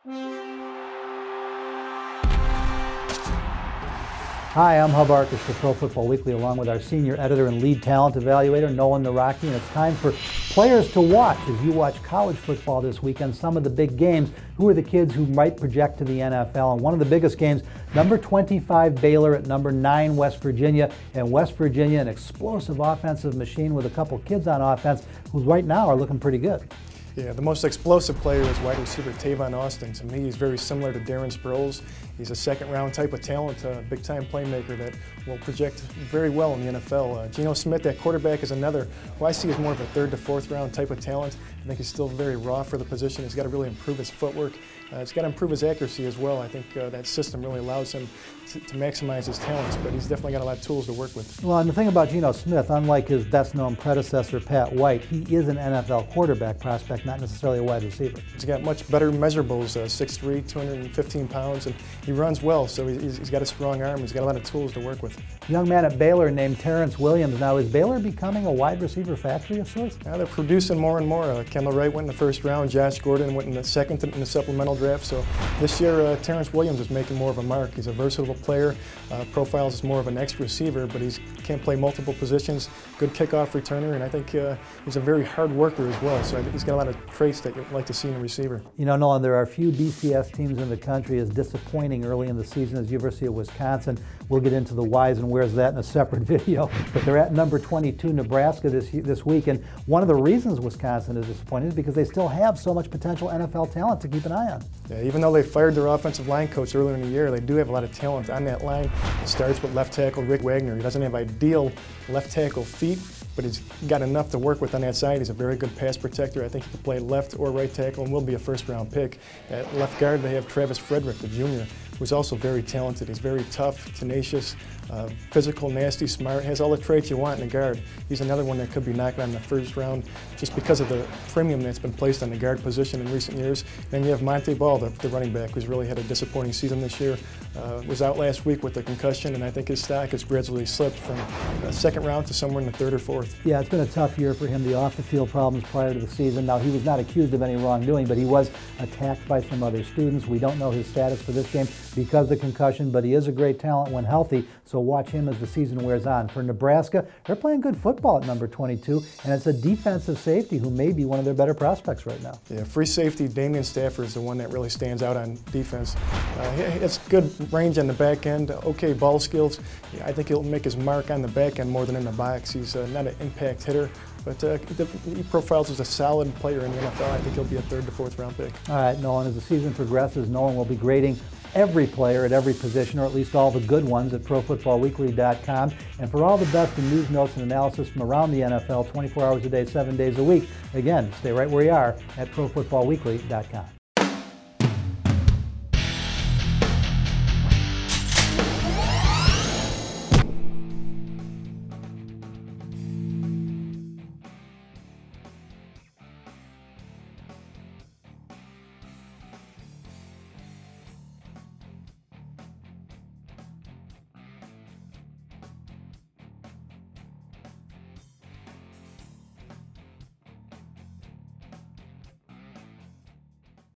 Hi, I'm Hub Arkush for Pro Football Weekly, along with our senior editor and lead talent evaluator, Nolan Naraki, and it's time for players to watch as you watch college football this weekend, some of the big games. Who are the kids who might project to the NFL? And one of the biggest games, number 25 Baylor at number 9 West Virginia, and West Virginia, an explosive offensive machine with a couple kids on offense who right now are looking pretty good. Yeah, the most explosive player is wide receiver TAVON Austin. To me, he's very similar to Darren Sproles. He's a second-round type of talent, a big-time playmaker that will project very well in the NFL. GENO Smith, that quarterback, is another who I see as more of a third to fourth round type of talent. I think he's still very raw for the position. He's got to really improve his footwork. He's got to improve his accuracy as well. I think that system really allows him to maximize his talents, but he's definitely got a lot of tools to work with. Well, and the thing about GENO Smith, unlike his best-known predecessor, Pat White, he is an NFL quarterback prospect, not necessarily a wide receiver. He's got much better measurables, 6'3", 215 pounds, and he runs well, so he's got a strong arm. He's got a lot of tools to work with. A young man at Baylor named Terrence Williams. Now, is Baylor becoming a wide receiver factory of sorts? Now they're producing more and more. Kendall Wright went in the first round, Josh Gordon went in the second in the supplemental draft, so this year Terrence Williams is making more of a mark. He's a versatile player, profiles as more of an X receiver, but he can play multiple positions, good kickoff returner, and I think he's a very hard worker as well, so I think he's got a lot of traits that you'd like to see in a receiver. You know, Nolan, there are few BCS teams in the country as disappointing early in the season as University of Wisconsin. We'll get into the whys and where's that in a separate video, but they're at number 22 Nebraska this week, and one of the reasons Wisconsin is disappointed is because they still have so much potential NFL talent to keep an eye on. Yeah, even though they fired their offensive line coach earlier in the year, they do have a lot of talent on that line. It starts with left tackle Rick Wagner. He doesn't have ideal left tackle feet, but he's got enough to work with on that side. He's a very good pass protector. I think he can play left or right tackle and will be a first-round pick. At left guard, they have FREDERICK, the junior, who's also very talented. He's very tough, tenacious, physical, nasty, smart, has all the traits you want in a guard. He's another one that could be knocking on the first round just because of the premium that's been placed on the guard position in recent years. Then you have MONTEE, the running back, who's really had a disappointing season this year. Was out last week with a concussion, and I think his stock has gradually slipped from second round to somewhere in the third or fourth. Yeah, it's been a tough year for him, the off-the-field problems prior to the season. Now, he was not accused of any wrongdoing, but he was attacked by some other students. We don't know his status for this game because of the concussion, but he is a great talent when healthy, so watch him as the season wears on. For Nebraska, they're playing good football at number 22, and it's a defensive safety who may be one of their better prospects right now. Yeah, free safety Damian Stafford is the one that really stands out on defense. He has good range on the back end, okay ball skills. Yeah, I think he'll make his mark on the back end more than in the box. He's not an impact hitter, but he profiles as a solid player in the NFL. I think he'll be a third to fourth round pick. All right, Nolan, as the season progresses, Nolan will be grading every player at every position, or at least all the good ones, at ProFootballWeekly.com. And for all the best in news, notes, and analysis from around the NFL, 24 hours a day, 7 days a week, again, stay right where you are at ProFootballWeekly.com.